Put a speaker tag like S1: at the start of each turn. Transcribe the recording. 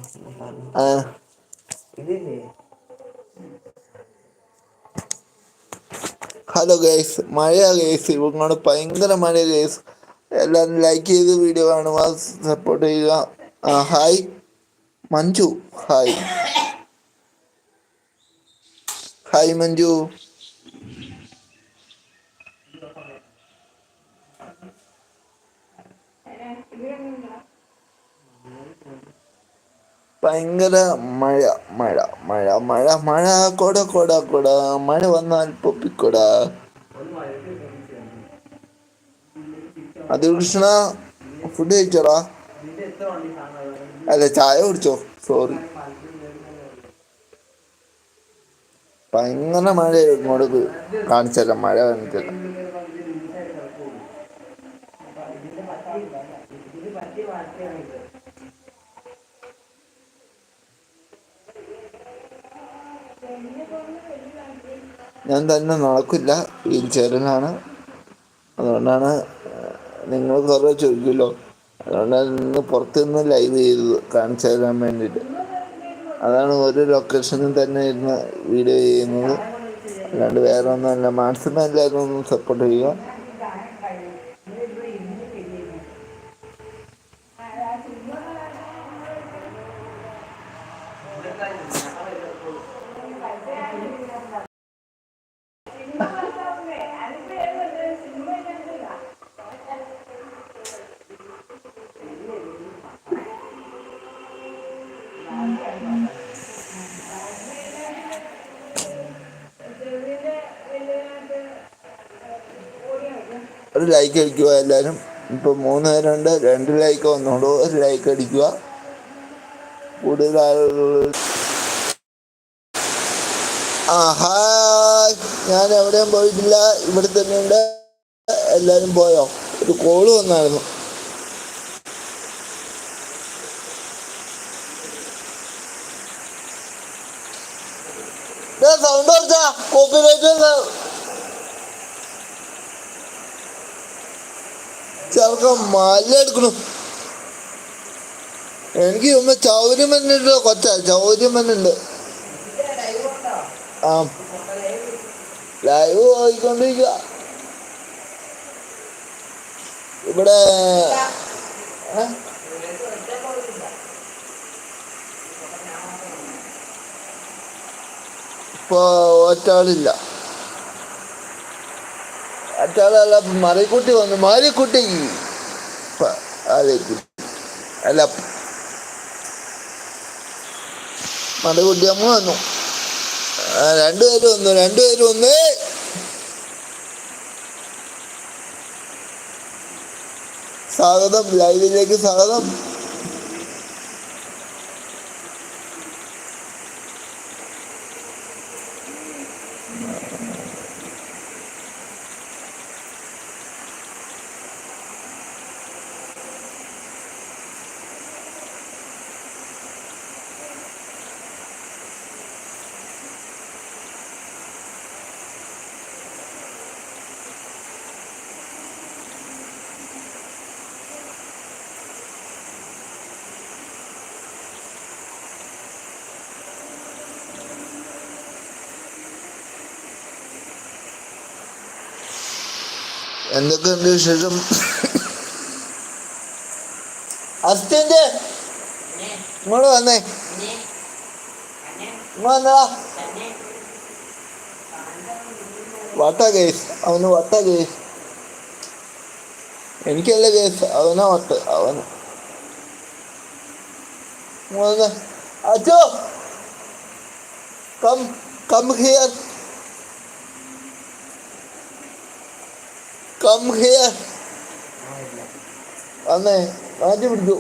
S1: ആ hello guys, മഴയാ guys, ഇങ്ങോട്ട് ഭയങ്കര മഴ ഗൈസ്. എല്ലാവരും ലൈക്ക് ചെയ്ത് വീഡിയോ കാണുക, സപ്പോർട്ട് ചെയ്യുക. Hi Manju, hi hi Manju. ഭയങ്കര മഴ മഴ മഴ മഴ മഴ, കൊട കൊട കൊട, മഴ വന്നാൽ പൊപ്പിക്കൊട. അത് കൃഷ്ണ, ഫുഡ് കഴിച്ചോടാ? അല്ല, ചായ കുടിച്ചോ? സോറി. ഭയങ്കര മഴ ഇങ്ങോട്ട്. കാണിച്ചല്ല, മഴ കാണിച്ചല്ല. ഞാൻ തന്നെ നടക്കില്ല, വീൽ ചെയറിലാണ്. അതുകൊണ്ടാണ് നിങ്ങൾ കുറേ ചോദിക്കുമല്ലോ, അതുകൊണ്ടാണ് ഇന്ന് പുറത്തുനിന്ന് ലൈവ് ചെയ്തത്, കാണിച്ചു തരാൻ വേണ്ടിയിട്ട്. അതാണ് ഒരു ലൊക്കേഷനിൽ തന്നെ ഇരുന്ന് വീഡിയോ ചെയ്യുന്നത്, അല്ലാണ്ട് വേറെ ഒന്നുമല്ല. മാക്സിമം എല്ലാവരും ഒന്ന് സപ്പോർട്ട് ചെയ്യുക. ഒരു ലൈക്ക് അടിക്കുക എല്ലാവരും. ഇപ്പോൾ 3 പേരുണ്ട്, 2 ലൈക്ക് വന്നോളൂ. ഒരു ലൈക്ക് അടിക്കുക. കൂടുതൽ ആളുകൾ. ഹായ്, ഞാൻ എവിടെയും പോയിട്ടില്ല, ഇവിടെ തന്നെയുണ്ട്. എല്ലാവരും പോയോ? ഒരു കോള് വന്നായിരുന്നു. സൗണ്ട് കുറച്ചാ, കോപ്പിറൈറ്റ് ചെറുക്കം മല്ല എടുക്കണു. എനിക്ക് ചുമ്മാ ചൗര്യം വന്നിട്ട് കൊച്ചാ, ചൗര്യം വന്നിട്ടുണ്ട്. ആ, ലൈവ് പോയിക്കൊണ്ടിരിക്കുക ഇവിടെ. ഇപ്പൊ ഒറ്റാളില്ല. ഒറ്റാളല്ല, മറിക്കുട്ടി വന്നു. മാരിക്കുട്ടി അല്ല, മറിക്കുട്ടി അമ്മ വന്നു. 2 പേര് വന്നു, 2 പേര് വന്ന്. സ്വാഗതം, ലൈവിലേക്ക് സ്വാഗതം. എന്തൊക്കെയുണ്ട് വിശേഷം? അസിസ്റ്റന്റ് ഇങ്ങോട്ട് വന്നേ, വന്നടാ. വട്ട കേസ്, അവന് വട്ട കേസ്. എനിക്കല്ല കേസ്, അവനാ വട്ട്. അവന് അച്ചോ, come come here, come here. വന്നേ, മാറ്റി പിടിച്ചു.